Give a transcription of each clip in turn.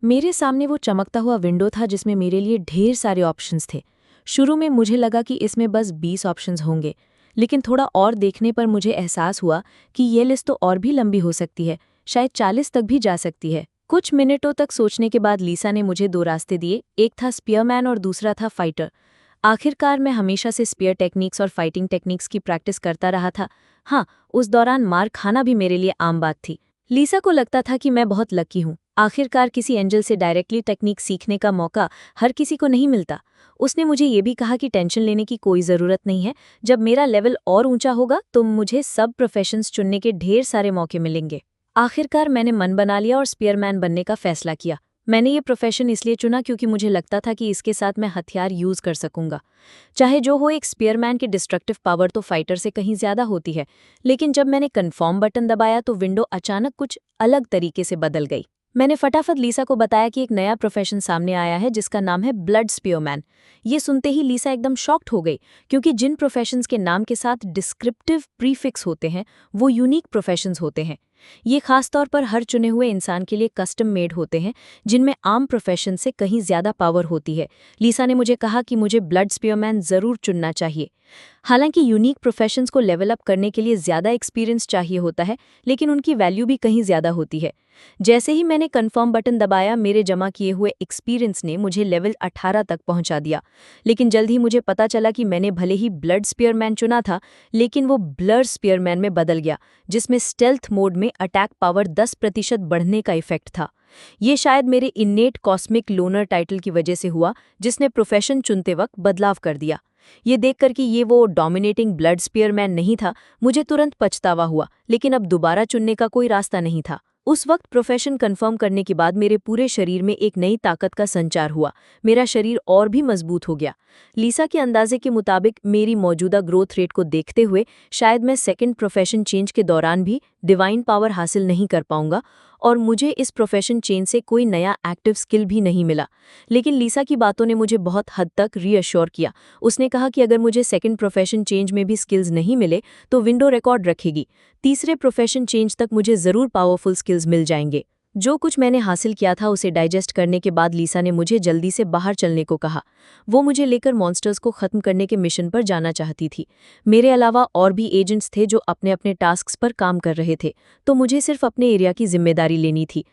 मेरे सामने वो चमकता हुआ विंडो था जिसमें मेरे लिए ढेर सारे ऑप्शंस थे। शुरू में मुझे लगा कि इसमें बस 20 ऑप्शंस होंगे, लेकिन थोड़ा और देखने पर मुझे एहसास हुआ कि ये लिस्ट तो और भी लंबी हो सकती है, शायद 40 तक भी जा सकती है। कुछ मिनटों तक सोचने के बाद लीसा ने मुझे दो रास्ते दिए, एक था स्पीयरमैन और दूसरा था फाइटर। आखिरकार मैं हमेशा से स्पीयर टेक्निक्स और फाइटिंग टेक्निक्स की प्रैक्टिस करता रहा था। हाँ, उस दौरान मार खाना भी मेरे लिए आम बात थी। लीसा को लगता था कि मैं बहुत लकी हूँ। आखिरकार किसी एंजल से डायरेक्टली टेक्निक सीखने का मौका हर किसी को नहीं मिलता। उसने मुझे ये भी कहा कि टेंशन लेने की कोई ज़रूरत नहीं है, जब मेरा लेवल और ऊंचा होगा तो मुझे सब प्रोफेशंस चुनने के ढेर सारे मौके मिलेंगे। आखिरकार मैंने मन बना लिया और स्पीयरमैन बनने का फैसला किया। मैंने ये प्रोफेशन इसलिए चुना क्योंकि मुझे लगता था कि इसके साथ मैं हथियार यूज़ कर सकूंगा। चाहे जो हो, एक स्पीयरमैन की डिस्ट्रक्टिव पावर तो फाइटर से कहीं ज़्यादा होती है। लेकिन जब मैंने कन्फर्म बटन दबाया तो विंडो अचानक कुछ अलग तरीके से बदल गई। मैंने फटाफट लीसा को बताया कि एक नया प्रोफेशन सामने आया है जिसका नाम है ब्लड स्पीयरमैन। ये सुनते ही लीसा एकदम शॉक्ड हो गई, क्योंकि जिन प्रोफेशंस के नाम के साथ डिस्क्रिप्टिव प्रीफिक्स होते हैं वो यूनिक प्रोफेशंस होते हैं। ये खासतौर पर हर चुने हुए इंसान के लिए कस्टम मेड होते हैं, जिनमें आम प्रोफेशन से कहीं ज़्यादा पावर होती है। लीसा ने मुझे कहा कि मुझे ब्लड स्पीयरमैन ज़रूर चुनना चाहिए। हालांकि यूनिक प्रोफेशंस को लेवल अप करने के लिए ज़्यादा एक्सपीरियंस चाहिए होता है, लेकिन उनकी वैल्यू भी कहीं ज़्यादा होती है। जैसे ही मैंने कन्फर्म बटन दबाया, मेरे जमा किए हुए एक्सपीरियंस ने मुझे लेवल 18 तक पहुंचा दिया। लेकिन जल्द ही मुझे पता चला कि मैंने भले ही ब्लड स्पीयरमैन चुना था, लेकिन वो ब्लर स्पीयरमैन में बदल गया, जिसमें स्टेल्थ मोड में अटैक पावर 10% बढ़ने का इफेक्ट था। ये शायद मेरे इन्नेट कॉस्मिक लोनर टाइटल की वजह से हुआ, जिसने प्रोफेशन चुनते वक्त बदलाव कर दिया। ये देखकर कि ये वो डोमिनेटिंग ब्लड स्पीयरमैन नहीं था, मुझे तुरंत पछतावा हुआ, लेकिन अब दोबारा चुनने का कोई रास्ता नहीं था। उस वक्त प्रोफेशन कंफर्म करने के बाद मेरे पूरे शरीर में एक नई ताकत का संचार हुआ। मेरा शरीर और भी मजबूत हो गया। लीसा के अंदाजे के मुताबिक मेरी मौजूदा ग्रोथ रेट को देखते हुए शायद मैं सेकंड प्रोफेशन चेंज के दौरान भी डिवाइन पावर हासिल नहीं कर पाऊंगा, और मुझे इस प्रोफेशन चेंज से कोई नया एक्टिव स्किल भी नहीं मिला। लेकिन लीसा की बातों ने मुझे बहुत हद तक रीअश्योर किया। उसने कहा कि अगर मुझे सेकंड प्रोफेशन चेंज में भी स्किल्स नहीं मिले तो विंडो रिकॉर्ड रखेगी। तीसरे प्रोफेशन चेंज तक मुझे ज़रूर पावरफुल स्किल्स मिल जाएंगे। जो कुछ मैंने हासिल किया था उसे डाइजेस्ट करने के बाद लीसा ने मुझे जल्दी से बाहर चलने को कहा। वो मुझे लेकर मॉन्स्टर्स को ख़त्म करने के मिशन पर जाना चाहती थी। मेरे अलावा और भी एजेंट्स थे जो अपने अपने टास्क्स पर काम कर रहे थे, तो मुझे सिर्फ अपने एरिया की जिम्मेदारी लेनी थी।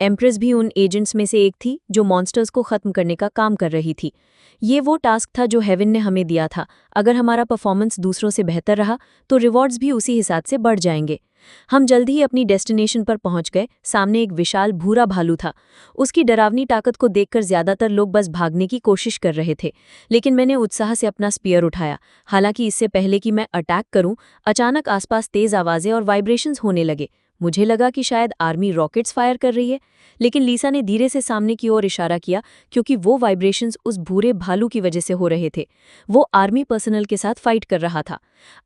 एम्प्रेस भी उन एजेंट्स में से एक थी जो मॉन्स्टर्स को ख़त्म करने का काम कर रही थी। ये वो टास्क था जो हेवन ने हमें दिया था। अगर हमारा परफॉर्मेंस दूसरों से बेहतर रहा तो रिवॉर्ड्स भी उसी हिसाब से बढ़ जाएंगे। हम जल्द ही अपनी डेस्टिनेशन पर पहुंच गए। सामने एक विशाल भूरा भालू था। उसकी डरावनी ताकत को देखकर ज्यादातर लोग बस भागने की कोशिश कर रहे थे, लेकिन मैंने उत्साह से अपना स्पीयर उठाया। हालांकि इससे पहले कि मैं अटैक करूं, अचानक आसपास तेज आवाजें और वाइब्रेशंस होने लगे। मुझे लगा कि शायद आर्मी रॉकेट्स फायर कर रही है, लेकिन लीसा ने धीरे से सामने की ओर इशारा किया, क्योंकि वो वाइब्रेशंस उस भूरे भालू की वजह से हो रहे थे। वो आर्मी पर्सनल के साथ फाइट कर रहा था।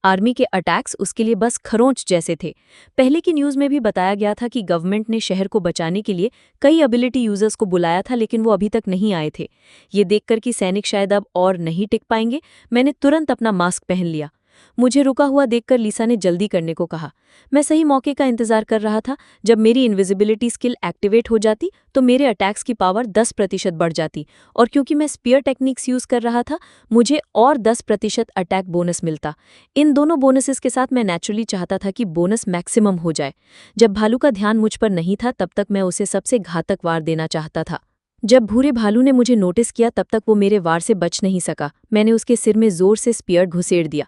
आर्मी के अटैक्स उसके लिए बस खरोंच जैसे थे। पहले की न्यूज़ में भी बताया गया था कि गवर्नमेंट ने शहर को बचाने के लिए कई एबिलिटी यूजर्स को बुलाया था, लेकिन वो अभी तक नहीं आए थे। ये देखकर कि सैनिक शायद अब और नहीं टिक पाएंगे, मैंने तुरंत अपना मास्क पहन लिया। मुझे रुका हुआ देखकर लीसा ने जल्दी करने को कहा। मैं सही मौके का इंतजार कर रहा था। जब मेरी इनविजिबिलिटी स्किल एक्टिवेट हो जाती तो मेरे अटैक्स की पावर 10% बढ़ जाती, और क्योंकि मैं स्पीयर टेक्निक्स यूज कर रहा था, मुझे और 10% अटैक बोनस मिलता। इन दोनों बोनसेस के साथ मैं नेचुरली चाहता था कि बोनस मैक्सिमम हो जाए। जब भालू का ध्यान मुझ पर नहीं था तब तक मैं उसे सबसे घातक वार देना चाहता था। जब भूरे भालू ने मुझे नोटिस किया तब तक वो मेरे वार से बच नहीं सका। मैंने उसके सिर में जोर से स्पीयर घुसेड़ दिया।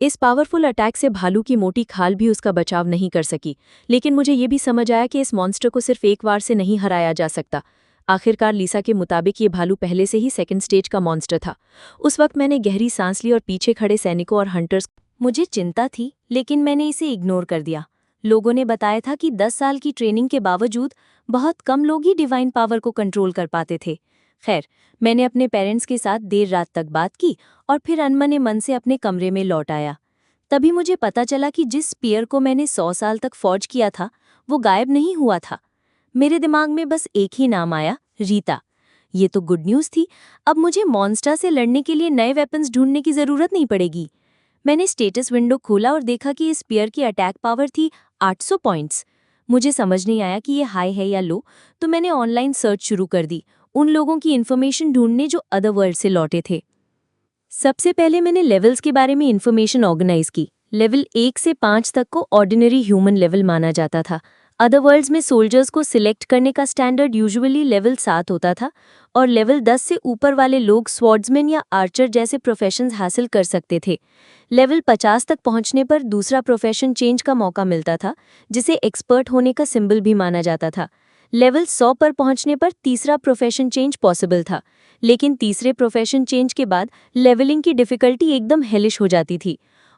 इस पावरफुल अटैक से भालू की मोटी खाल भी उसका बचाव नहीं कर सकी, लेकिन मुझे ये भी समझ आया कि इस मॉन्स्टर को सिर्फ एक वार से नहीं हराया जा सकता। आखिरकार लीसा के मुताबिक ये भालू पहले से ही सेकंड स्टेज का मॉन्स्टर था। उस वक्त मैंने गहरी सांस ली और पीछे खड़े सैनिकों और हंटर्स। मुझे चिंता थी, लेकिन मैंने इसे इग्नोर कर दिया। लोगों ने बताया था कि 10 साल की ट्रेनिंग के बावजूद बहुत कम लोग ही डिवाइन पावर को कंट्रोल कर पाते थे। खैर, मैंने अपने पेरेंट्स के साथ देर रात तक बात की और फिर अनमने मन से अपने कमरे में लौट आया। तभी मुझे पता चला कि जिस स्पीयर को मैंने 100 साल तक फॉर्ज किया था वो गायब नहीं हुआ था। मेरे दिमाग में बस एक ही नाम आया, रीता। ये तो गुड न्यूज़ थी। अब मुझे मॉन्स्टर से लड़ने के लिए नए वेपन्स ढूंढने की ज़रूरत नहीं पड़ेगी। मैंने स्टेटस विंडो खोला और देखा कि इस स्पीयर की अटैक पावर थी 800 पॉइंट्स। मुझे समझ नहीं आया कि ये हाई है या लो, तो मैंने ऑनलाइन सर्च शुरू कर दी, उन लोगों की इन्फॉर्मेशन ढूंढने जो अदर वर्ल्ड से लौटे थे। सबसे पहले मैंने लेवल्स के बारे में इन्फॉर्मेशन ऑर्गेनाइज की। लेवल 1 से 5 तक को ऑर्डिनरी ह्यूमन लेवल माना जाता था। अदर वर्ल्ड्स में सोल्जर्स को सिलेक्ट करने का स्टैंडर्ड यूजुअली लेवल 7 होता था और लेवल 10 से ऊपर वाले लोग स्वॉर्ड्समैन या आर्चर जैसे प्रोफेशंस हासिल कर सकते थे। लेवल 50 तक पहुंचने पर दूसरा प्रोफेशन चेंज का मौका मिलता था, जिसे एक्सपर्ट होने का सिंबल भी माना जाता था। लेवल 100 पर पहुंचने पर तीसरा प्रोफेशन चेंज पॉसिबल था, लेकिन तीसरे प्रोफेशन चेंज के बाद लेवलिंग की डिफ़िकल्टी एकदम हेलिश हो जाती थी।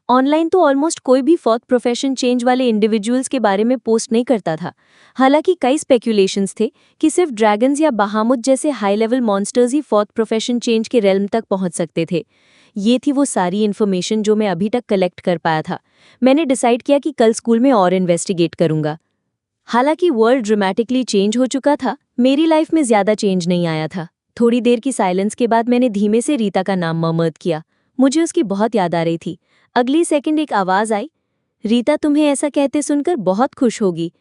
ऑनलाइन तो ऑलमोस्ट कोई भी फोर्थ प्रोफेशन चेंज वाले इंडिविजुअल्स के बारे में पोस्ट नहीं करता था। हालांकि कई स्पेक्यूलेशंस थे कि सिर्फ ड्रैगन्स या बहामुत जैसे हाई लेवल मॉन्स्टर्स ही फोर्थ प्रोफेशन चेंज के रेल्म तक पहुंच सकते थे। ये थी वो सारी इन्फॉर्मेशन जो मैं अभी तक कलेक्ट कर पाया था। मैंने डिसाइड किया कि कल स्कूल में और इन्वेस्टिगेट करूंगा। हालांकि वर्ल्ड ड्रामेटिकली चेंज हो चुका था, मेरी लाइफ में ज़्यादा चेंज नहीं आया था। थोड़ी देर की साइलेंस के बाद मैंने धीमे से रीता का नाम मर्मर्द किया। मुझे उसकी बहुत याद आ रही थी। अगली सेकंड एक आवाज़ आई, रीता तुम्हें ऐसा कहते सुनकर बहुत खुश होगी।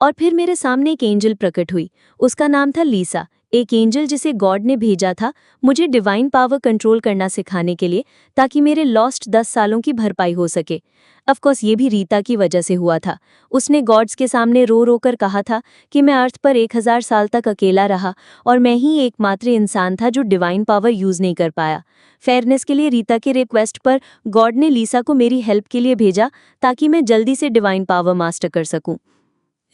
और फिर मेरे सामने एक एंजल प्रकट हुई। उसका नाम था लीसा, एक एंजल जिसे गॉड ने भेजा था मुझे डिवाइन पावर कंट्रोल करना सिखाने के लिए, ताकि मेरे लॉस्ट 10 सालों की भरपाई हो सके। ऑफकोर्स ये भी रीता की वजह से हुआ था। उसने गॉड्स के सामने रो रो कर कहा था कि मैं अर्थ पर 1000 साल तक अकेला रहा और मैं ही एकमात्र इंसान था जो डिवाइन पावर यूज़ नहीं कर पाया। फेयरनेस के लिए रीता के रिक्वेस्ट पर गॉड ने लीसा को मेरी हेल्प के लिए भेजा, ताकि मैं जल्दी से डिवाइन पावर मास्टर कर सकूं।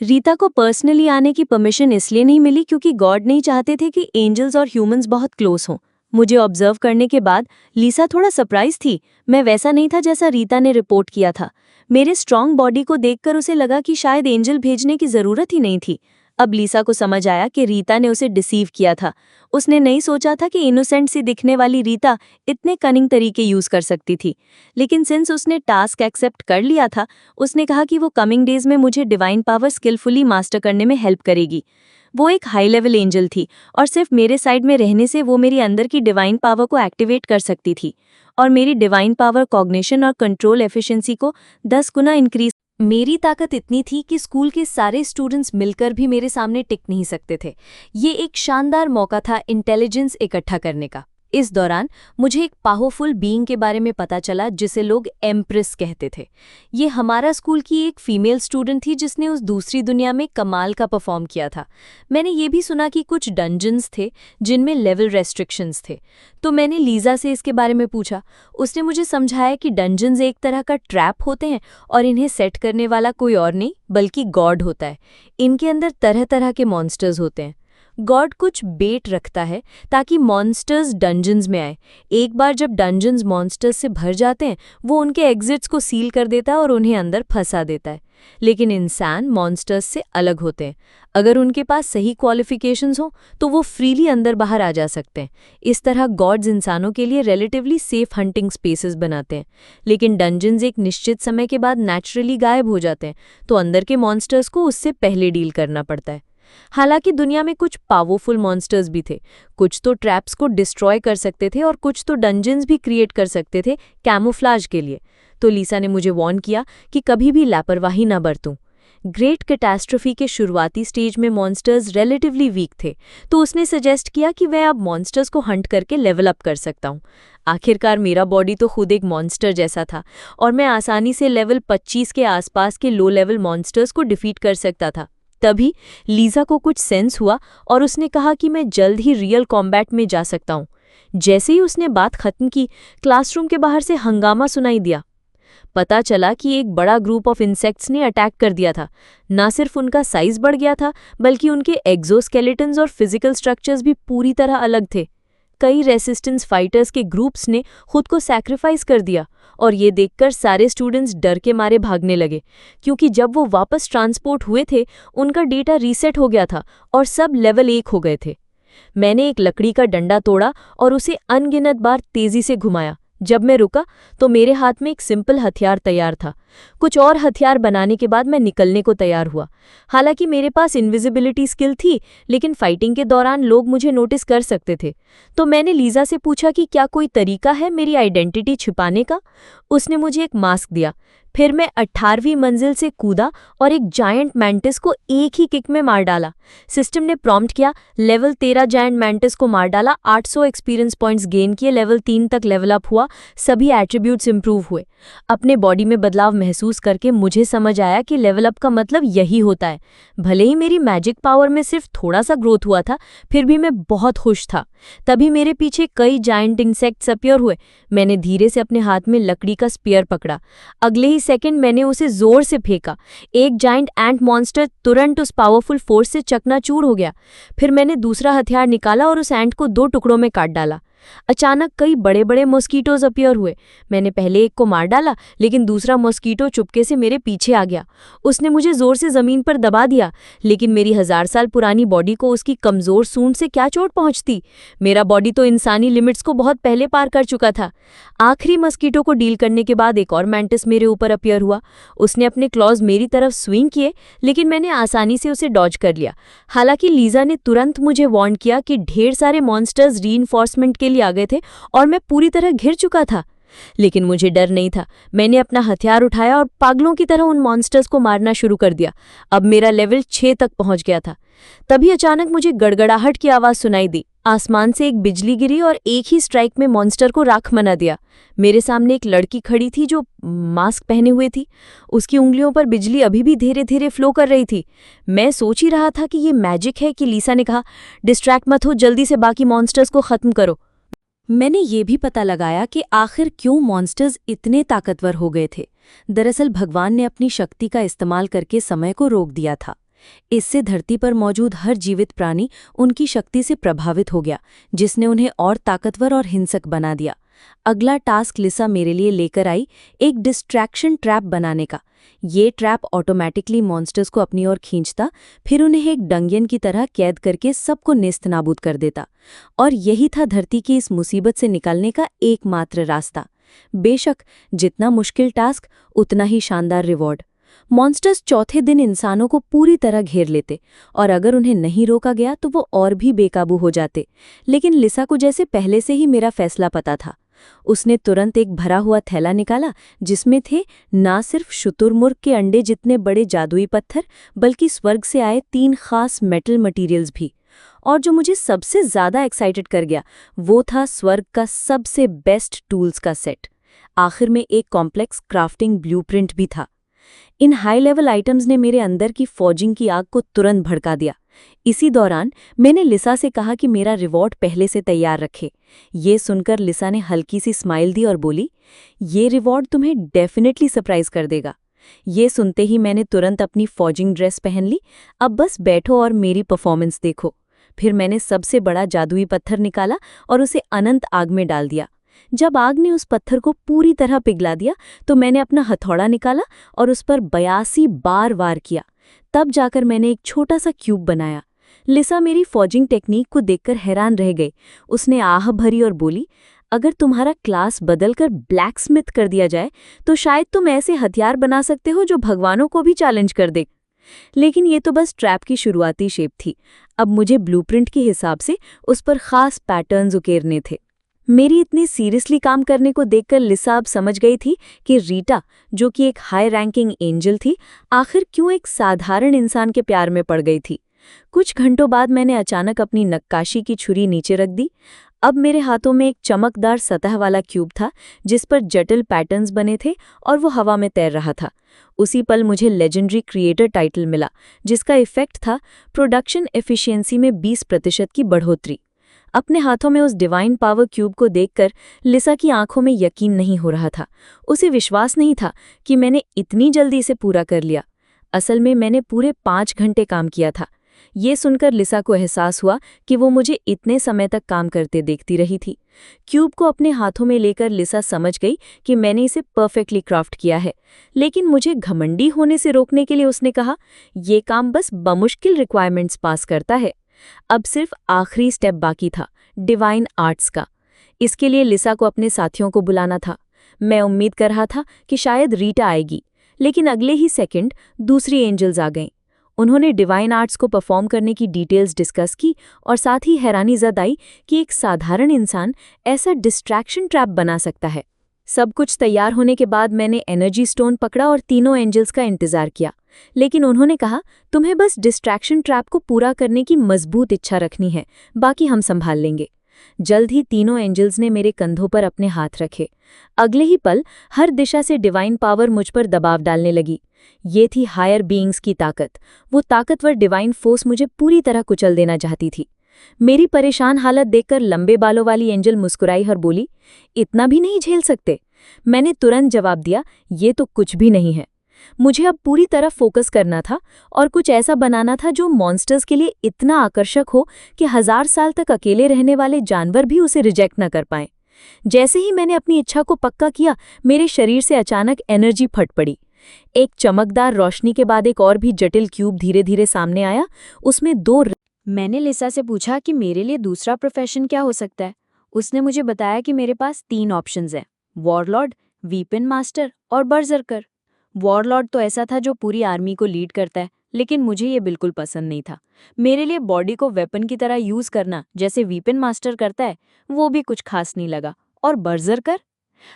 रीता को पर्सनली आने की परमिशन इसलिए नहीं मिली क्योंकि गॉड नहीं चाहते थे कि एंजल्स और ह्यूमंस बहुत क्लोज हों। मुझे ऑब्जर्व करने के बाद लीसा थोड़ा सरप्राइज थी। मैं वैसा नहीं था जैसा रीता ने रिपोर्ट किया था। मेरे स्ट्रॉन्ग बॉडी को देखकर उसे लगा कि शायद एंजल भेजने की ज़रूरत ही नहीं थी। अब लीसा को समझ आया कि रीता ने उसे डिसीव किया था। उसने नहीं सोचा था कि इनोसेंट सी दिखने वाली रीता इतने कनिंग तरीके यूज़ कर सकती थी। लेकिन सिंस उसने टास्क एक्सेप्ट कर लिया था, उसने कहा कि वो कमिंग डेज में मुझे डिवाइन पावर स्किलफुली मास्टर करने में हेल्प करेगी। वो एक हाई लेवल एंजल थी और सिर्फ मेरे साइड में रहने से वो मेरी अंदर की डिवाइन पावर को एक्टिवेट कर सकती थी और मेरी डिवाइन पावर कॉग्निशन और कंट्रोल एफिशिएंसी को 10 गुना इंक्रीज। मेरी ताकत इतनी थी कि स्कूल के सारे स्टूडेंट्स मिलकर भी मेरे सामने टिक नहीं सकते थे। ये एक शानदार मौका था इंटेलिजेंस इकट्ठा करने का। इस दौरान मुझे एक पावरफुल बीइंग के बारे में पता चला जिसे लोग एम्प्रेस कहते थे। ये हमारा स्कूल की एक फीमेल स्टूडेंट थी जिसने उस दूसरी दुनिया में कमाल का परफॉर्म किया था। मैंने ये भी सुना कि कुछ डंजन्स थे जिनमें लेवल रेस्ट्रिक्शंस थे, तो मैंने लीजा से इसके बारे में पूछा। उसने मुझे समझाया कि डंजन्स एक तरह का ट्रैप होते हैं और इन्हें सेट करने वाला कोई और नहीं बल्कि गॉड होता है। इनके अंदर तरह तरह के मॉन्स्टर्स होते हैं। गॉड कुछ बेट रखता है ताकि मॉन्स्टर्स डंजन्स में आए। एक बार जब डंजन्स मॉन्स्टर्स से भर जाते हैं, वो उनके एग्जिट्स को सील कर देता है और उन्हें अंदर फंसा देता है। लेकिन इंसान मॉन्स्टर्स से अलग होते हैं। अगर उनके पास सही क्वालिफिकेशंस हो तो वो फ्रीली अंदर बाहर आ जा सकते हैं। इस तरह गॉड्स इंसानों के लिए रिलेटिवली सेफ हंटिंग स्पेसेस बनाते हैं। लेकिन डंजन्स एक निश्चित समय के बाद नेचुरली गायब हो जाते हैं, तो अंदर के मॉन्स्टर्स को उससे पहले डील करना पड़ता है। हालांकि दुनिया में कुछ पावरफुल मॉन्स्टर्स भी थे। कुछ तो ट्रैप्स को डिस्ट्रॉय कर सकते थे और कुछ तो डंजन्स भी क्रिएट कर सकते थे कैमोफ्लाज के लिए। तो लीसा ने मुझे वार्न किया कि कभी भी लापरवाही न बरतूं। ग्रेट कैटास्ट्रोफी के शुरुआती स्टेज में मॉन्स्टर्स रिलेटिवली वीक थे, तो उसने सजेस्ट किया कि मैं अब मॉन्स्टर्स को हंट करके लेवल अप कर सकता हूँ। आखिरकार मेरा बॉडी तो खुद एक मॉन्स्टर जैसा था और मैं आसानी से लेवल 25 के आसपास के लो लेवल मॉन्स्टर्स को डिफीट कर सकता था। तभी लीजा को कुछ सेंस हुआ और उसने कहा कि मैं जल्द ही रियल कॉम्बैट में जा सकता हूँ। जैसे ही उसने बात खत्म की, क्लासरूम के बाहर से हंगामा सुनाई दिया। पता चला कि एक बड़ा ग्रुप ऑफ इंसेक्ट्स ने अटैक कर दिया था। ना सिर्फ उनका साइज बढ़ गया था, बल्कि उनके एक्सोस्केलेटन्स और फिजिकल स्ट्रक्चर्स भी पूरी तरह अलग थे। कई रेसिस्टेंस फाइटर्स के ग्रुप्स ने खुद को सैक्रिफाइस कर दिया और ये देखकर सारे स्टूडेंट्स डर के मारे भागने लगे, क्योंकि जब वो वापस ट्रांसपोर्ट हुए थे उनका डेटा रीसेट हो गया था और सब लेवल 1 हो गए थे। मैंने एक लकड़ी का डंडा तोड़ा और उसे अनगिनत बार तेजी से घुमाया। जब मैं रुका तो मेरे हाथ में एक सिंपल हथियार तैयार था। कुछ और हथियार बनाने के बाद मैं निकलने को तैयार हुआ। हालांकि मेरे पास इनविजिबिलिटी स्किल थी, लेकिन फाइटिंग के दौरान लोग मुझे नोटिस कर सकते थे। तो मैंने लीजा से पूछा कि क्या कोई तरीका है मेरी आइडेंटिटी छिपाने का। उसने मुझे एक मास्क दिया। फिर मैं 18वीं मंजिल से कूदा और एक जायंट मैंटिस को एक ही किक में मार डाला। सिस्टम ने प्रॉम्प्ट किया, लेवल 13 जायंट मैंटिस को मार डाला, 800 एक्सपीरियंस पॉइंट्स गेन किए, लेवल 3 तक लेवल अप हुआ, सभी एट्रीब्यूट्स इंप्रूव हुए। अपने बॉडी में बदलाव महसूस करके मुझे समझ आया कि लेवल अप का मतलब यही होता है। भले ही मेरी मैजिक पावर में सिर्फ थोड़ा सा ग्रोथ हुआ था, फिर भी मैं बहुत खुश था। तभी मेरे पीछे कई जायंट इंसेक्ट्स अपीयर हुए। मैंने धीरे से अपने हाथ में लकड़ी का स्पीयर पकड़ा। अगले ही सेकंड मैंने उसे जोर से फेंका। एक जायंट एंट मॉन्स्टर तुरंत उस पावरफुल फोर्स से चकनाचूर हो गया। फिर मैंने दूसरा हथियार निकाला और उस एंट को 2 टुकड़ों में काट डाला। अचानक कई बड़े बड़े मॉस्किटोज अपीयर हुए। मैंने पहले एक को मार डाला, लेकिन दूसरा मॉस्किटो चुपके से मेरे पीछे आ गया। उसने मुझे जोर से जमीन पर दबा दिया, लेकिन मेरी 1000 साल पुरानी बॉडी को उसकी कमजोर सूंड से क्या चोट पहुंचती। मेरा बॉडी तो इंसानी लिमिट्स को बहुत पहले पार कर चुका था। आखिरी मॉस्किटो को डील करने के बाद एक और मैंटिस मेरे ऊपर अपीयर हुआ। उसने अपने क्लॉज मेरी तरफ स्विंग किए, लेकिन मैंने आसानी से उसे डॉज कर लिया। हालांकि लीजा ने तुरंत मुझे वार्न किया कि ढेर सारे मॉन्स्टर्स रीइंफोर्समेंट के लिए आ गए थे और मैं पूरी तरह घिर चुका था। लेकिन मुझे डर नहीं था। मैंने अपना हथियार उठाया और पागलों की तरह उन मॉन्स्टर्स को मारना शुरू कर दिया। अब मेरा लेवल 6 तक पहुंच गया था। तभी अचानक मुझे गड़गड़ाहट की आवाज सुनाई दी। आसमान से एक बिजली गिरी और एक ही स्ट्राइक में मॉन्स्टर को राख बना दिया। मेरे सामने एक लड़की खड़ी थी जो मास्क पहने हुए थी। उसकी उंगलियों पर बिजली अभी भी धीरे धीरे फ्लो कर रही थी। मैं सोच ही रहा था कि ये मैजिक है कि लीसा ने कहा, डिस्ट्रैक्ट मत हो, जल्दी से बाकी मॉन्स्टर्स को खत्म करो। मैंने ये भी पता लगाया कि आखिर क्यों मॉन्स्टर्स इतने ताकतवर हो गए थे। दरअसल भगवान ने अपनी शक्ति का इस्तेमाल करके समय को रोक दिया था। इससे धरती पर मौजूद हर जीवित प्राणी उनकी शक्ति से प्रभावित हो गया, जिसने उन्हें और ताकतवर और हिंसक बना दिया। अगला टास्क लिसा मेरे लिए लेकर आई, एक डिस्ट्रैक्शन ट्रैप बनाने का। ये ट्रैप ऑटोमेटिकली मॉन्स्टर्स को अपनी ओर खींचता, फिर उन्हें एक डंगियन की तरह कैद करके सबको नेस्तनाबूद कर देता। और यही था धरती की इस मुसीबत से निकलने का एकमात्र रास्ता। बेशक जितना मुश्किल टास्क, उतना ही शानदार रिवॉर्ड। मॉन्स्टर्स चौथे दिन इंसानों को पूरी तरह घेर लेते और अगर उन्हें नहीं रोका गया तो वो और भी बेकाबू हो जाते। लेकिन लिसा को जैसे पहले से ही मेरा फैसला पता था। उसने तुरंत एक भरा हुआ थैला निकाला, जिसमें थे ना सिर्फ शुतुरमुर्ग के अंडे जितने बड़े जादुई पत्थर, बल्कि स्वर्ग से आए 3 खास मेटल मटेरियल्स भी। और जो मुझे सबसे ज्यादा एक्साइटेड कर गया, वो था स्वर्ग का सबसे बेस्ट टूल्स का सेट। आखिर में एक कॉम्प्लेक्स क्राफ्टिंग ब्लूप्रिंट भी था। इन हाई लेवल आइटम्स ने मेरे अंदर की फॉर्जिंग की आग को तुरंत भड़का दिया। इसी दौरान मैंने लिसा से कहा कि मेरा रिवॉर्ड पहले से तैयार रखे। ये सुनकर लिसा ने हल्की सी स्माइल दी और बोली, ये रिवॉर्ड तुम्हें डेफिनेटली सरप्राइज कर देगा। ये सुनते ही मैंने तुरंत अपनी फॉर्जिंग ड्रेस पहन ली। अब बस बैठो और मेरी परफॉर्मेंस देखो। फिर मैंने सबसे बड़ा जादुई पत्थर निकाला और उसे अनंत आग में डाल दिया। जब आग ने उस पत्थर को पूरी तरह पिघला दिया तो मैंने अपना हथौड़ा निकाला और उस पर 82 बार वार किया। तब जाकर मैंने एक छोटा सा क्यूब बनाया। लिसा मेरी फॉर्जिंग टेक्निक को देखकर हैरान रह गई। उसने आह भरी और बोली, अगर तुम्हारा क्लास बदलकर ब्लैक स्मिथ कर दिया जाए तो शायद तुम ऐसे हथियार बना सकते हो जो भगवानों को भी चैलेंज कर दे। लेकिन ये तो बस ट्रैप की शुरुआती शेप थी। अब मुझे ब्लूप्रिंट के हिसाब से उस पर खास पैटर्न्स उकेरने थे। मेरी इतनी सीरियसली काम करने को देखकर लिसा अब समझ गई थी कि रीटा, जो कि एक हाई रैंकिंग एंजल थी, आखिर क्यों एक साधारण इंसान के प्यार में पड़ गई थी। कुछ घंटों बाद मैंने अचानक अपनी नक्काशी की छुरी नीचे रख दी। अब मेरे हाथों में एक चमकदार सतह वाला क्यूब था, जिस पर जटिल पैटर्न्स बने थे और वो हवा में तैर रहा था। उसी पल मुझे लेजेंडरी क्रिएटर टाइटल मिला, जिसका इफेक्ट था प्रोडक्शन एफिशिएंसी में 20% की बढ़ोतरी। अपने हाथों में उस डिवाइन पावर क्यूब को देखकर लिसा की आंखों में यकीन नहीं हो रहा था। उसे विश्वास नहीं था कि मैंने इतनी जल्दी इसे पूरा कर लिया। असल में मैंने पूरे 5 घंटे काम किया था। ये सुनकर लिसा को एहसास हुआ कि वो मुझे इतने समय तक काम करते देखती रही थी। क्यूब को अपने हाथों में लेकर लिसा समझ गई कि मैंने इसे परफेक्टली क्राफ्ट किया है। लेकिन मुझे घमंडी होने से रोकने के लिए उसने कहा, ये काम बस बमुश्किल रिक्वायरमेंट्स पास करता है। अब सिर्फ आखिरी स्टेप बाकी था, डिवाइन आर्ट्स का। इसके लिए लिसा को अपने साथियों को बुलाना था। मैं उम्मीद कर रहा था कि शायद रीटा आएगी, लेकिन अगले ही सेकंड दूसरी एंजल्स आ गईं। उन्होंने डिवाइन आर्ट्स को परफॉर्म करने की डिटेल्स डिस्कस की और साथ ही हैरानी जताई कि एक साधारण इंसान ऐसा डिस्ट्रैक्शन ट्रैप बना सकता है। सब कुछ तैयार होने के बाद मैंने एनर्जी स्टोन पकड़ा और तीनों एंजल्स का इंतजार किया, लेकिन उन्होंने कहा, तुम्हें बस डिस्ट्रैक्शन ट्रैप को पूरा करने की मजबूत इच्छा रखनी है, बाकी हम संभाल लेंगे। जल्द ही तीनों एंजल्स ने मेरे कंधों पर अपने हाथ रखे। अगले ही पल हर दिशा से डिवाइन पावर मुझ पर दबाव डालने लगी। ये थी हायर बीइंग्स की ताकत। वो ताकतवर डिवाइन फोर्स मुझे पूरी तरह कुचल देना चाहती थी। मेरी परेशान हालत देखकर लंबे बालों वाली एंजल मुस्कुराई और बोली, इतना भी नहीं झेल सकते? मैंने तुरंत जवाब दिया, ये तो कुछ भी नहीं है। मुझे अब पूरी तरह फोकस करना था और कुछ ऐसा बनाना था जो मॉन्स्टर्स के लिए इतना आकर्षक हो कि 1000 साल तक अकेले रहने वाले जानवर भी उसे रिजेक्ट न कर पाएं। जैसे ही मैंने अपनी इच्छा को पक्का किया, मेरे शरीर से अचानक एनर्जी फट पड़ी। एक चमकदार रोशनी के बाद एक और भी जटिल क्यूब धीरे धीरे सामने आया। उसमें मैंने लिसा से पूछा कि मेरे लिए दूसरा प्रोफेशन क्या हो सकता है। उसने मुझे बताया कि मेरे पास 3 ऑप्शंस हैं, वॉरलॉर्ड, वीपन मास्टर और बर्जरकर। वॉरलॉर्ड तो ऐसा था जो पूरी आर्मी को लीड करता है, लेकिन मुझे ये बिल्कुल पसंद नहीं था। मेरे लिए बॉडी को वेपन की तरह यूज करना जैसे वीपन मास्टर करता है, वो भी कुछ खास नहीं लगा। और बर्जरकर,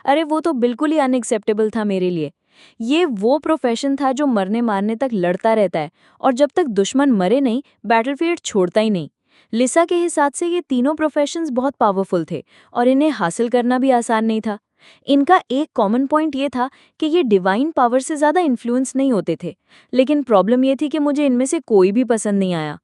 अरे वो तो बिल्कुल ही अनएक्सेप्टेबल था मेरे लिए। ये वो प्रोफेशन था जो मरने मारने तक लड़ता रहता है और जब तक दुश्मन मरे नहीं, बैटलफील्ड छोड़ता ही नहीं। लिसा के हिसाब से ये तीनों प्रोफेशंस बहुत पावरफुल थे और इन्हें हासिल करना भी आसान नहीं था। इनका एक कॉमन पॉइंट ये था कि ये डिवाइन पावर से ज़्यादा इन्फ्लुएंस नहीं होते थे, लेकिन प्रॉब्लम ये थी कि मुझे इनमें से कोई भी पसंद नहीं आया।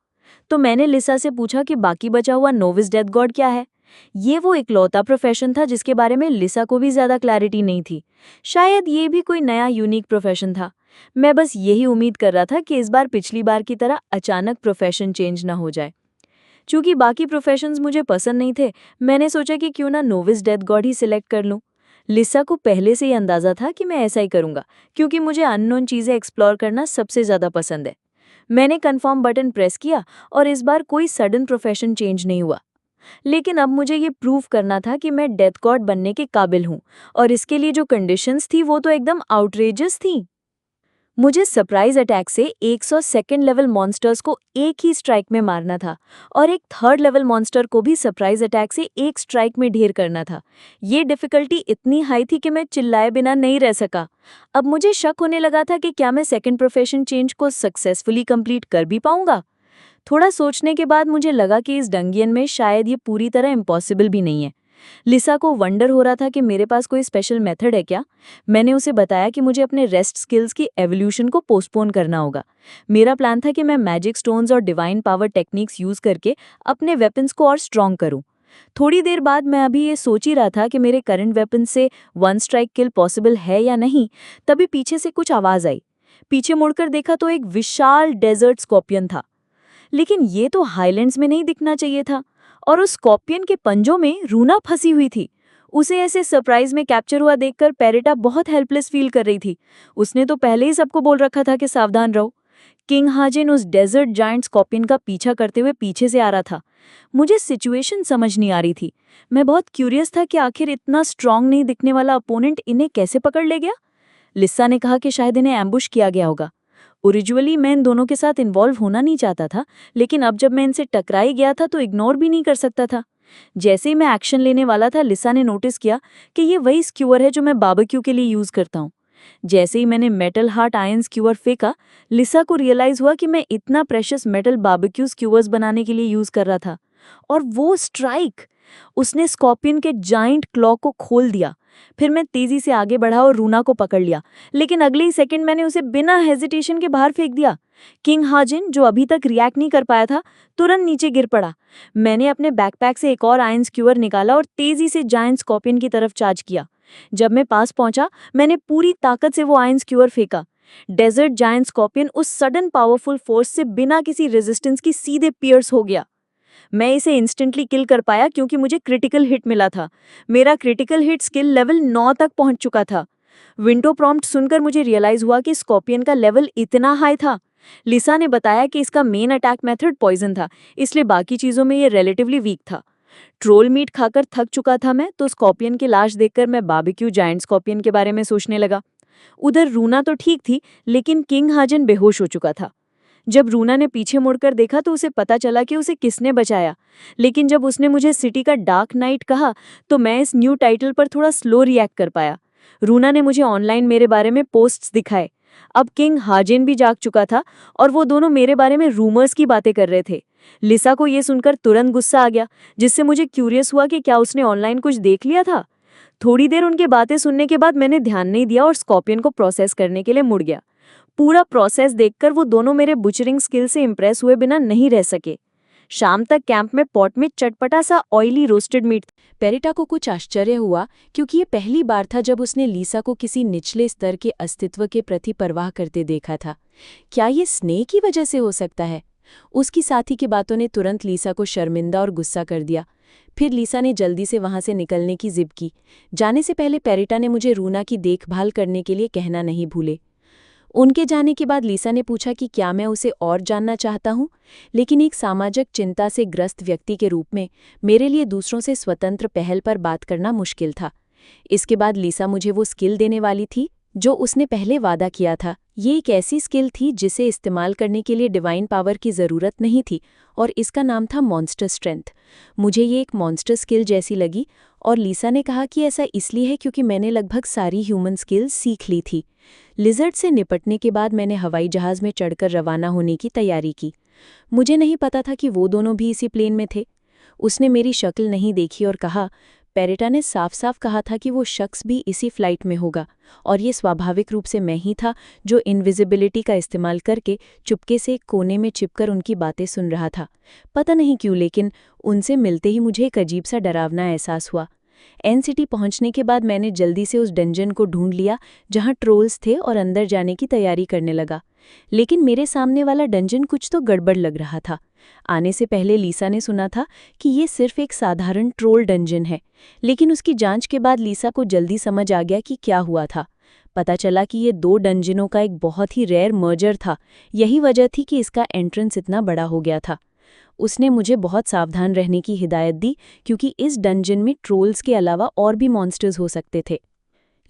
तो मैंने लिसा से पूछा कि बाकी बचा हुआ नोविस डेथ गॉड क्या है। ये वो इकलौता प्रोफेशन था जिसके बारे में लिसा को भी ज़्यादा क्लैरिटी नहीं थी। शायद ये भी कोई नया यूनिक प्रोफेशन था। मैं बस यही उम्मीद कर रहा था कि इस बार पिछली बार की तरह अचानक प्रोफेशन चेंज ना हो जाए। चूंकि बाकी प्रोफेशंस मुझे पसंद नहीं थे, मैंने सोचा कि क्यों ना नोविस डेथ गॉड ही सिलेक्ट कर लूं। लिसा को पहले से ही अंदाजा था कि मैं ऐसा ही करूंगा, क्योंकि मुझे अननोन चीज़ें एक्सप्लोर करना सबसे ज़्यादा पसंद है। मैंने कंफर्म बटन प्रेस किया और इस बार कोई सडन प्रोफेशन चेंज नहीं हुआ। लेकिन अब मुझे ये प्रूव करना था कि मैं डेथ गॉड बनने के काबिल हूँ, और इसके लिए जो कंडीशंस थी वो तो एकदम आउटरेजस थी। मुझे सरप्राइज अटैक से 100 सेकंड लेवल मॉन्स्टर्स को एक ही स्ट्राइक में मारना था और एक थर्ड लेवल मॉन्स्टर को भी सरप्राइज अटैक से एक स्ट्राइक में ढेर करना था। ये डिफिकल्टी इतनी हाई थी कि मैं चिल्लाए बिना नहीं रह सका। अब मुझे शक होने लगा था कि क्या मैं सेकंड प्रोफेशन चेंज को सक्सेसफुली कंप्लीट कर भी पाऊंगा। थोड़ा सोचने के बाद मुझे लगा कि इस डंगियन में शायद ये पूरी तरह इम्पॉसिबल भी नहीं है। लिसा को वंडर हो रहा था कि मेरे पास कोई स्पेशल मेथड है क्या। मैंने उसे बताया कि मुझे अपने रेस्ट स्किल्स की एवोल्यूशन को पोस्टपोन करना होगा। मेरा प्लान था कि मैं मैजिक स्टोन्स और डिवाइन पावर टेक्निक्स यूज करके अपने वेपन्स को और स्ट्रॉन्ग करूं। थोड़ी देर बाद मैं अभी ये सोच ही रहा था कि मेरे करंट वेपन से 1 स्ट्राइक किल पॉसिबल है या नहीं, तभी पीछे से कुछ आवाज आई। पीछे मुड़कर देखा तो एक विशाल डेजर्ट स्कॉर्पियन था। लेकिन ये तो हाईलैंड्स में नहीं दिखना चाहिए था, और उस स्कॉर्पियन के पंजों में रूना फंसी हुई थी। उसे ऐसे सरप्राइज में कैप्चर हुआ देखकर पेरिटा बहुत हेल्पलेस फील कर रही थी। उसने तो पहले ही सबको बोल रखा था कि सावधान रहो। किंग हाजिन उस डेजर्ट जायंट स्कॉर्पियन का पीछा करते हुए पीछे से आ रहा था। मुझे सिचुएशन समझ नहीं आ रही थी। मैं बहुत क्यूरियस था कि आखिर इतना स्ट्रांग नहीं दिखने वाला अपोनेंट इन्हें कैसे पकड़ ले गया। लिस्सा ने कहा कि शायद इन्हें एम्बुश किया गया होगा। ओरिजिनली मैं इन दोनों के साथ इन्वॉल्व होना नहीं चाहता था, लेकिन अब जब मैं इनसे टकराई गया था तो इग्नोर भी नहीं कर सकता था। जैसे ही मैं एक्शन लेने वाला था, लिसा ने नोटिस किया कि ये वही स्क्यूअर है जो मैं बारबेक्यू के लिए यूज करता हूँ। जैसे ही मैंने मेटल हार्ट आयरन स्क्यूअर फेंका, लिसा को रियलाइज हुआ कि मैं इतना प्रेशियस मेटल बारबेक्यू स्क्यूअर्स बनाने के लिए यूज कर रहा था। और वो स्ट्राइक, उसने स्कॉर्पियन के जाइंट क्लॉ को खोल दिया। फिर मैं तेजी से आगे बढ़ा और रूना को पकड़ लिया, लेकिन अगले ही सेकंड मैंने उसे बिना हेजिटेशन के बाहर फेंक दिया। किंग हाजिन, जो अभी तक रिएक्ट नहीं कर पाया था, तुरंत नीचे गिर पड़ा। मैंने अपने बैकपैक से एक और आयरन स्क्यूअर निकाला और तेजी से जायंट स्कॉर्पियन की तरफ चार्ज किया। जब मैं पास पहुंचा, मैंने पूरी ताकत से वो आयरन स्क्यूअर फेंका। डेजर्ट जायंट स्कॉर्पियन उस सडन पावरफुल फोर्स से बिना किसी रेजिस्टेंस की सीधे पियर्स हो गया। मैं इसे इंस्टेंटली किल कर पाया क्योंकि मुझे क्रिटिकल हिट मिला था। मेरा क्रिटिकल हिट स्किल लेवल 9 तक पहुंच चुका था। विंडो प्रॉम्प्ट सुनकर मुझे रियलाइज हुआ कि स्कॉर्पियन का लेवल इतना हाई था। लिसा ने बताया कि इसका मेन अटैक मेथड पॉइजन था, इसलिए बाकी चीजों में ये रिलेटिवली वीक था। ट्रोल मीट खाकर थक चुका था मैं, तो स्कॉर्पियन की लाश देखकर मैं बारबेक्यू जायंट स्कॉर्पियन के बारे में सोचने लगा। उधर रूना तो ठीक थी, लेकिन किंग हाजन बेहोश हो चुका था। जब रूना ने पीछे मुड़कर देखा तो उसे पता चला कि उसे किसने बचाया। लेकिन जब उसने मुझे सिटी का डार्क नाइट कहा, तो मैं इस न्यू टाइटल पर थोड़ा स्लो रिएक्ट कर पाया। रूना ने मुझे ऑनलाइन मेरे बारे में पोस्ट्स दिखाए। अब किंग हाजिन भी जाग चुका था और वो दोनों मेरे बारे में रूमर्स की बातें कर रहे थे। लिसा को ये सुनकर तुरंत गुस्सा आ गया, जिससे मुझे क्यूरियस हुआ कि क्या उसने ऑनलाइन कुछ देख लिया था। थोड़ी देर उनकी बातें सुनने के बाद मैंने ध्यान नहीं दिया और स्कॉर्पियन को प्रोसेस करने के लिए मुड़ गया। पूरा प्रोसेस देखकर वो दोनों मेरे बुचरिंग स्किल से इंप्रेस हुए बिना नहीं रह सके। शाम तक कैंप में पॉट में चटपटा सा ऑयली रोस्टेड मीट। पेरिटा को कुछ आश्चर्य हुआ, क्योंकि ये पहली बार था जब उसने लीसा को किसी निचले स्तर के अस्तित्व के प्रति परवाह करते देखा था। क्या ये स्नेह की वजह से हो सकता है? उसकी साथी की बातों ने तुरंत लीसा को शर्मिंदा और गुस्सा कर दिया। फिर लीसा ने जल्दी से वहां से निकलने की जिद की। जाने से पहले पेरिटा ने मुझे रूना की देखभाल करने के लिए कहना नहीं भूले। उनके जाने के बाद लीसा ने पूछा कि क्या मैं उसे और जानना चाहता हूं, लेकिन एक सामाजिक चिंता से ग्रस्त व्यक्ति के रूप में मेरे लिए दूसरों से स्वतंत्र पहल पर बात करना मुश्किल था। इसके बाद लीसा मुझे वो स्किल देने वाली थी जो उसने पहले वादा किया था। ये एक ऐसी स्किल थी जिसे इस्तेमाल करने के लिए डिवाइन पावर की ज़रूरत नहीं थी, और इसका नाम था मॉन्स्टर स्ट्रेंथ। मुझे ये एक मॉन्स्टर स्किल जैसी लगी, और लीसा ने कहा कि ऐसा इसलिए है क्योंकि मैंने लगभग सारी ह्यूमन स्किल्स सीख ली थी। लिजर्ड से निपटने के बाद मैंने हवाई जहाज़ में चढ़कर रवाना होने की तैयारी की। मुझे नहीं पता था कि वो दोनों भी इसी प्लेन में थे। उसने मेरी शक्ल नहीं देखी और कहा, पेरिटा ने साफ साफ कहा था कि वो शख्स भी इसी फ्लाइट में होगा, और ये स्वाभाविक रूप से मैं ही था जो इनविजिबिलिटी का इस्तेमाल करके चुपके से एक कोने में छिपकर उनकी बातें सुन रहा था। पता नहीं क्यों, लेकिन उनसे मिलते ही मुझे एक अजीब सा डरावना एहसास हुआ। एनसीटी पहुंचने के बाद मैंने जल्दी से उस डंजन को ढूंढ लिया जहां ट्रोल्स थे और अंदर जाने की तैयारी करने लगा। लेकिन मेरे सामने वाला डंजन कुछ तो गड़बड़ लग रहा था। आने से पहले लीसा ने सुना था कि ये सिर्फ एक साधारण ट्रोल डंजन है, लेकिन उसकी जांच के बाद लीसा को जल्दी समझ आ गया कि क्या हुआ था। पता चला कि ये दो डंजनों का एक बहुत ही रेयर मर्जर था। यही वजह थी कि इसका एंट्रेंस इतना बड़ा हो गया था। उसने मुझे बहुत सावधान रहने की हिदायत दी, क्योंकि इस डंजन में ट्रोल्स के अलावा और भी मॉन्स्टर्स हो सकते थे।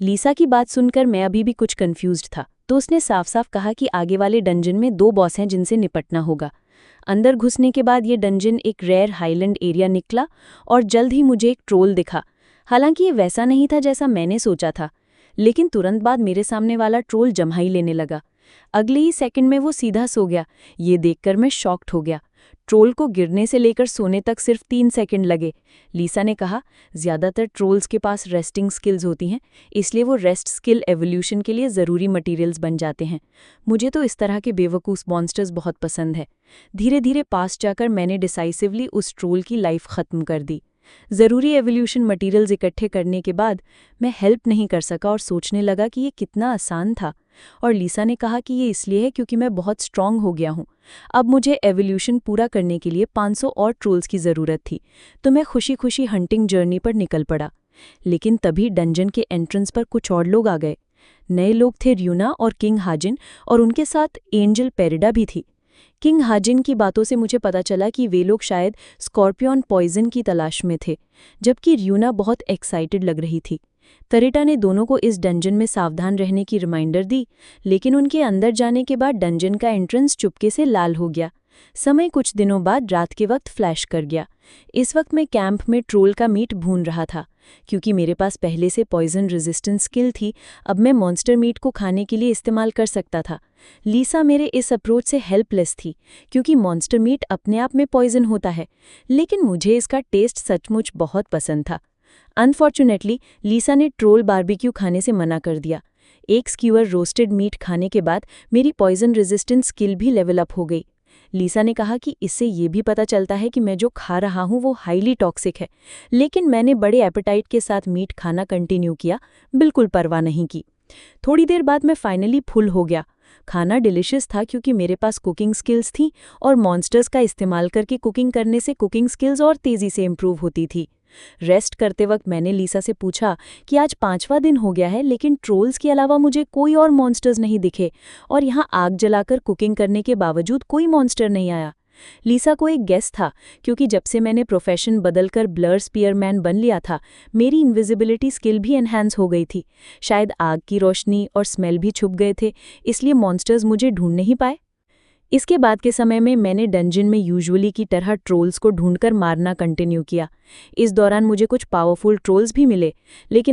लीसा की बात सुनकर मैं अभी भी कुछ कंफ्यूज्ड था, तो उसने साफ साफ कहा कि आगे वाले डंजन में 2 बॉस हैं जिनसे निपटना होगा। अंदर घुसने के बाद ये डंजन एक रेयर हाईलैंड एरिया निकला, और जल्द ही मुझे एक ट्रोल दिखा। हालांकि ये वैसा नहीं था जैसा मैंने सोचा था, लेकिन तुरंत बाद मेरे सामने वाला ट्रोल जम्हाई लेने लगा। अगले ही सेकंड में वो सीधा सो गया। ये देखकर मैं शॉक्ड हो गया। ट्रोल को गिरने से लेकर सोने तक सिर्फ 3 सेकंड लगे। लीसा ने कहा, ज्यादातर ट्रोल्स के पास रेस्टिंग स्किल्स होती हैं, इसलिए वो रेस्ट स्किल एवोल्यूशन के लिए ज़रूरी मटेरियल्स बन जाते हैं। मुझे तो इस तरह के बेवकूफ़ मॉन्स्टर्स बहुत पसंद है। धीरे धीरे पास जाकर मैंने डिसाइसिवली उस ट्रोल की लाइफ ख़त्म कर दी। ज़रूरी एवोल्यूशन मटेरियल्स इकट्ठे करने के बाद मैं हेल्प नहीं कर सका और सोचने लगा कि ये कितना आसान था। और लीसा ने कहा कि ये इसलिए है क्योंकि मैं बहुत स्ट्रांग हो गया हूँ। अब मुझे एवोल्यूशन पूरा करने के लिए 500 और ट्रोल्स की ज़रूरत थी, तो मैं खुशी खुशी हंटिंग जर्नी पर निकल पड़ा। लेकिन तभी डंजन के एंट्रेंस पर कुछ और लोग आ गए। नए लोग थे र्यूना और किंग हाजिन, और उनके साथ एंजल पेरिडा भी थी। किंग हाजिन की बातों से मुझे पता चला कि वे लोग शायद स्कॉर्पियन पॉइजन की तलाश में थे, जबकि र्यूना बहुत एक्साइटेड लग रही थी। पेरिटा ने दोनों को इस डंजन में सावधान रहने की रिमाइंडर दी, लेकिन उनके अंदर जाने के बाद डंजन का एंट्रेंस चुपके से लाल हो गया। समय कुछ दिनों बाद रात के वक्त फ्लैश कर गया। इस वक्त मैं कैंप में ट्रोल का मीट भून रहा था। क्योंकि मेरे पास पहले से पॉइजन रेजिस्टेंस स्किल थी, अब मैं मॉन्स्टर मीट को खाने के लिए इस्तेमाल कर सकता था। लीसा मेरे इस अप्रोच से हेल्पलेस थी, क्योंकि मॉन्स्टर मीट अपने आप में पॉइजन होता है, लेकिन मुझे इसका टेस्ट सचमुच बहुत पसंद था। अनफॉर्चुनेटली लीसा ने ट्रोल बारबेक्यू खाने से मना कर दिया। एक स्क्यूअर रोस्टेड मीट खाने के बाद मेरी पॉइजन रेजिस्टेंस स्किल भी लेवल अप हो गई। लीसा ने कहा कि इससे ये भी पता चलता है कि मैं जो खा रहा हूँ वो हाईली टॉक्सिक है, लेकिन मैंने बड़े एपेटाइट के साथ मीट खाना कंटिन्यू किया, बिल्कुल परवाह नहीं की। थोड़ी देर बाद मैं फाइनली फुल हो गया। खाना डिलिशियस था क्योंकि मेरे पास कुकिंग स्किल्स थी, और मॉन्स्टर्स का इस्तेमाल करके कुकिंग करने से कुकिंग स्किल्स और तेज़ी से इम्प्रूव होती थी। रेस्ट करते वक्त मैंने लीसा से पूछा कि आज 5वां दिन हो गया है, लेकिन ट्रोल्स के अलावा मुझे कोई और मॉन्स्टर्स नहीं दिखे, और यहाँ आग जलाकर कुकिंग करने के बावजूद कोई मॉन्स्टर नहीं आया। लीसा को एक गेस था, क्योंकि जब से मैंने प्रोफेशन बदलकर ब्लर स्पीयरमैन बन लिया था, मेरी इनविजिबिलिटी स्किल भी एनहांस हो गई थी। शायद आग की रोशनी और स्मेल भी छुप गए थे, इसलिए मॉन्स्टर्स मुझे ढूंढ नहीं पाए। इसके बाद के समय में मैंने डंजन में यूजुअली की तरह ट्रोल्स को ढूंढकर मारना कंटिन्यू किया। इस दौरान मुझे कुछ पावरफुल ट्रोल्स भी मिले, लेकिन